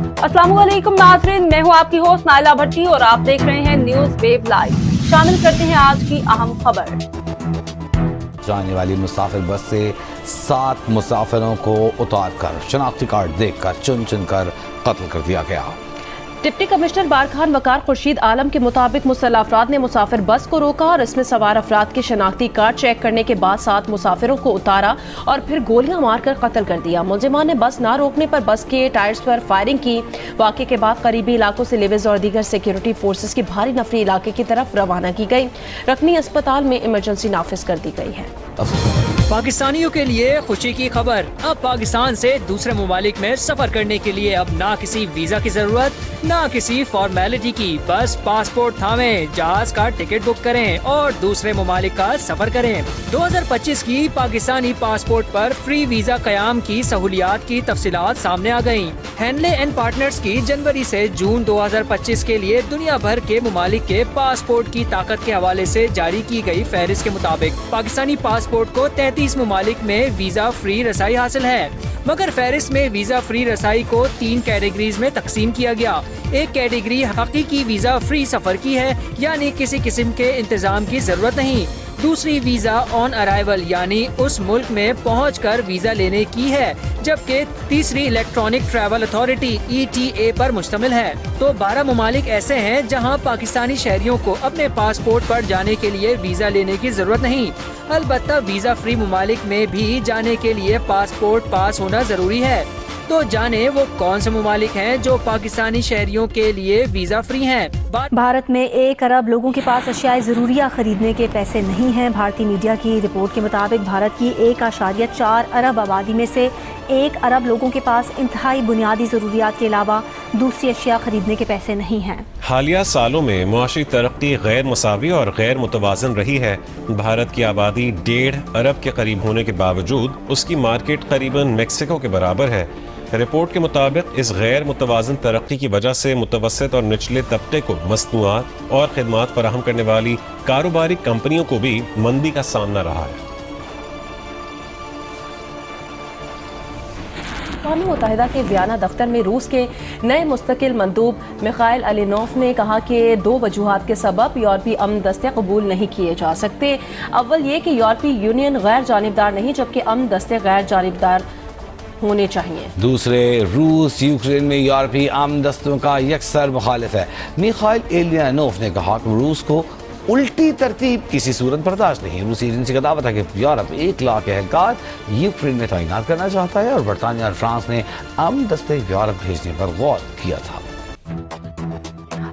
अस्सलाम वालेकुम नाज़रीन, मैं हूँ आपकी होस्ट नाइला भट्टी और आप देख रहे हैं न्यूज़ वेव लाइव। शामिल करते हैं आज की अहम खबर। जाने वाली मुसाफिर बस से 7 मुसाफिरों को उतारकर शनाख्ती कार्ड देकर चुन चुन कर कत्ल कर दिया गया। डिप्टी कमिश्नर बार खान वकार खुर्शीद आलम के मुताबिक मुसल्लह अफराद ने मुसाफिर बस को रोका और इसमें सवार अफराद के शनाख्ती कार्ड चेक करने के बाद 7 मुसाफिरों को उतारा और फिर गोलियां मारकर कत्ल कर दिया। मुलजिमान ने बस ना रोकने पर बस के टायर्स पर फायरिंग की। वाक़े के बाद करीबी इलाकों से लेविज और दीगर सिक्योरिटी फोर्सेस की भारी नफरी इलाके की तरफ रवाना की गई। रकनी अस्पताल में इमरजेंसी नाफिज कर दी गई है। पाकिस्तानियों के लिए खुशी की खबर, अब पाकिस्तान से दूसरे ममालिक में सफर करने के लिए अब ना किसी वीजा की जरूरत ना किसी फॉर्मेलिटी की। बस पासपोर्ट थामें, जहाज का टिकट बुक करें और दूसरे ममालिक का सफर करें। 2025 की पाकिस्तानी पासपोर्ट पर फ्री वीजा कयाम की सहूलियात की तफसीलात सामने आ गयी। हैंडले एंड पार्टनर्स की जनवरी से जून 2025 के लिए दुनिया भर के ममालिक के पासपोर्ट की ताकत के हवाले से जारी की गई फहरिस्त के मुताबिक पाकिस्तानी पासपोर्ट को 33 ममालिक में वीजा फ्री रसाई हासिल है, मगर फहरिस्त में वीजा फ्री रसाई को 3 कैटेगरीज में तकसीम किया गया। एक कैटेगरी हकीकी वीजा फ्री सफर की है, यानी किसी किस्म के इंतजाम की जरूरत नहीं। दूसरी वीजा ऑन अराइवल यानी उस मुल्क में पहुंचकर वीजा लेने की है, जबकि तीसरी इलेक्ट्रॉनिक ट्रैवल अथॉरिटी ETA पर मुश्तमिल है। तो 12 ममालिक ऐसे हैं जहां पाकिस्तानी शहरियों को अपने पासपोर्ट पर जाने के लिए वीजा लेने की जरूरत नहीं। अलबत्ता वीजा फ्री ममालिक में भी जाने के लिए पासपोर्ट पास होना जरूरी है। तो जाने वो कौन से ममालिक हैं जो पाकिस्तानी शहरियों के लिए वीजा फ्री हैं। भारत में 1 अरब लोगों के पास अशियाए ज़रूरिया खरीदने के पैसे नहीं हैं। भारतीय मीडिया की रिपोर्ट के मुताबिक भारत की 1.4 अरब आबादी में से 1 अरब लोगों के पास इंतहाई बुनियादी ज़रूरियात के अलावा दूसरी अशिया खरीदने के पैसे नहीं हैं। हालिया सालों में मुआशी तरक्की गैर मुसावी और गैर मुतवाज़न रही है। भारत की आबादी 1.5 अरब के करीब होने के बावजूद उसकी मार्केट करीबन मेक्सिको के बराबर है। रिपोर्ट के मुताबिक इस गैर मुतवाज़न तरक्की की वजह से मुतवस्सित और निचले तबके को मसनूआत और खिदमात फराहम करने वाली कारोबारी कंपनियों को भी मंदी का सामना रहा है। अक़वाम मुत्तहिदा के वियना दफ्तर में रूस के नए मुस्तकिल मंदूब मिखाइल अलीनोफ ने कहा कि 2 वजूहात के सबब यूरोपीय अमन दस्ते कबूल नहीं किए जा सकते। अव्वल ये कि यूरोपीय यूनियन गैर जानिबदार नहीं, जबकि अमन दस्ते गैर जानिबदार होने चाहिए। दूसरे, रूस यूक्रेन में यूरोपीय आम दस्तों का यकसर मुखालिफ है। मिखाइल एलियानोफ ने कहा कि रूस को उल्टी तरतीब किसी सूरत बर्दाश्त नहीं। रूसी एजेंसी का दावा था कि यूरोप 1 लाख एहलकार यूक्रेन में तैनात करना चाहता है और बरतानिया और फ्रांस ने आम दस्ते यूरोप भेजने पर गौर किया था।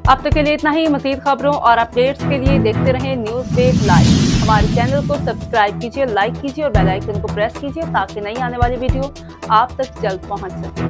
अब तक के लिए इतना ही। मज़ीद खबरों और अपडेट्स के लिए देखते रहें न्यूज़ वेव लाइव। हमारे चैनल को सब्सक्राइब कीजिए, लाइक कीजिए और बेल आइकन को प्रेस कीजिए ताकि नई आने वाली वीडियो आप तक जल्द पहुंच सके।